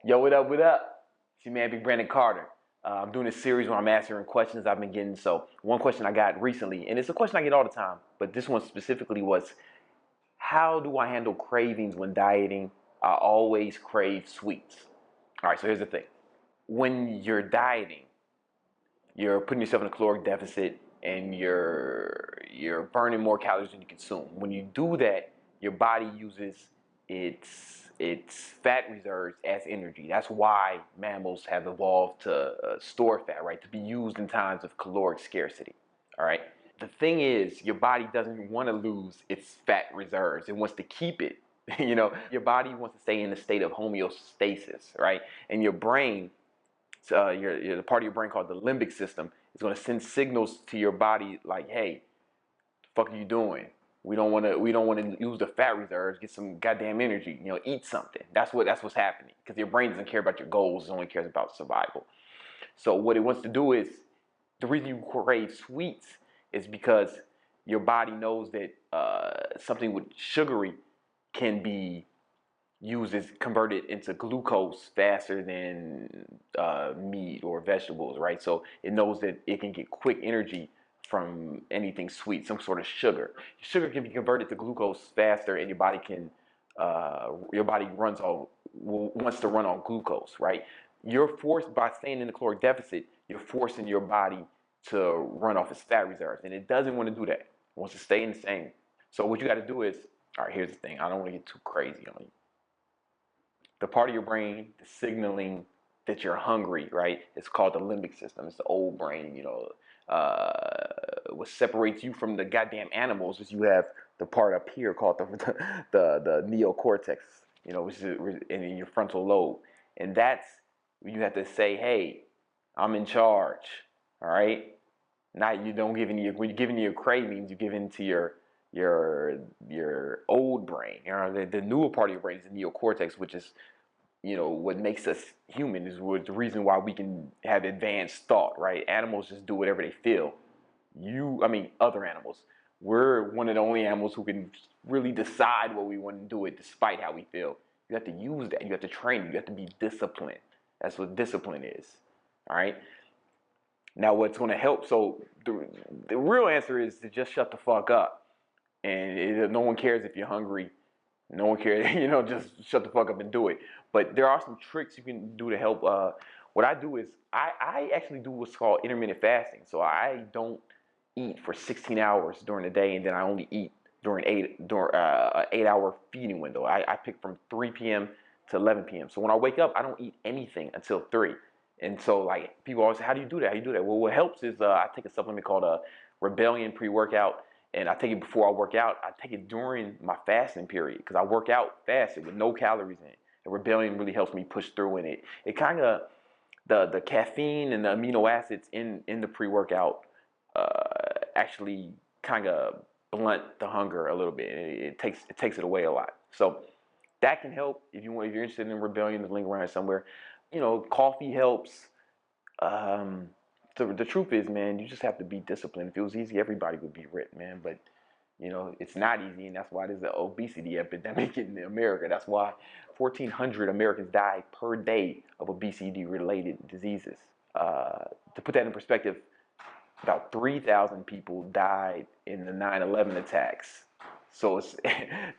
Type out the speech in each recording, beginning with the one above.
Yo, what up, what up? It's your man, Big Brandon Carter. I'm doing a series where I'm answering questions I've been getting. So one question I got recently, and it's a question I get all the time, but this one specifically was, how do I handle cravings when dieting? I always crave sweets. All right, so here's the thing. When you're dieting, you're putting yourself in a caloric deficit and you're burning more calories than you consume. When you do that, your body uses its fat reserves as energy. That's why mammals have evolved to store fat, right? To be used in times of caloric scarcity. All right. The thing is, your body doesn't want to lose its fat reserves. It wants to keep it. Your body wants to stay in a state of homeostasis, right? And your brain, the part of your brain called the limbic system, is going to send signals to your body like, "Hey, the fuck are you doing? We don't want to use the fat reserves. Get some goddamn energy. Eat something." That's what's happening, because your brain doesn't care about your goals. It only cares about survival. So what it wants to do is, the reason you crave sweets is because your body knows that something with sugary can be used as converted into glucose faster than meat or vegetables, right? So it knows that it can get quick energy from anything sweet, some sort of sugar. Sugar can be converted to glucose faster, and your body wants to run on glucose, right? You're forced, by staying in the caloric deficit, you're forcing your body to run off its fat reserves, and it doesn't want to do that. It wants to stay in the same. So what you got to do is, all right, here's the thing. I don't want to get too crazy on you. The part of your brain, the signaling that you're hungry, right? It's called the limbic system. It's the old brain, what separates you from the goddamn animals is you have the part up here called the neocortex, which is in your frontal lobe. And that's when you have to say, "Hey, I'm in charge." All right? Not, you don't give any, when you're giving your cravings, you give into your old brain. The newer part of your brain is the neocortex, which is what makes us human, is the reason why we can have advanced thought, right? Animals just do whatever they feel. Other animals, we're one of the only animals who can really decide what we want to do it despite how we feel. You have to use that. You have to train. You have to be disciplined. That's what discipline is. All right. Now, what's going to help? So the real answer is to just shut the fuck up. And no one cares if you're hungry. No one cares. Just shut the fuck up and do it. But there are some tricks you can do to help. What I do is I actually do what's called intermittent fasting. So I don't eat for 16 hours during the day, and then I only eat during an 8-hour feeding window. I pick from 3 p.m. to 11 p.m. So when I wake up, I don't eat anything until 3. And so, like, people always say, "How do you do that? How do you do that?" Well, what helps is I take a supplement called a Rebellion pre-workout, and I take it before I work out. I take it during my fasting period, because I work out fasted with no calories in it. And Rebellion really helps me push through in it. It kind of, the caffeine and the amino acids in the pre-workout actually kind of blunt the hunger a little bit. It takes it away a lot. So that can help if you're interested in Rebellion, to link around somewhere. Coffee helps. The truth is, man, you just have to be disciplined. If it was easy, everybody would be rich, man. But it's not easy, and that's why there's an obesity epidemic in America. That's why 1,400 Americans die per day of obesity-related diseases. To put that in perspective, about 3,000 people died in the 9/11 attacks. So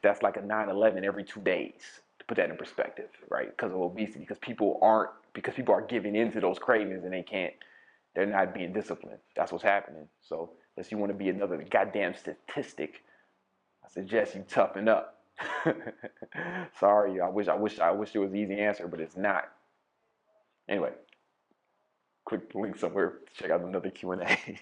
that's like a 9/11 every 2 days. To put that in perspective, right? Because of obesity, because people are giving into those cravings, and they're not being disciplined. That's what's happening. So unless you want to be another goddamn statistic, I suggest you toughen up. Sorry, I wish it was an easy answer, but it's not. Anyway, click the link somewhere to check out another Q&A.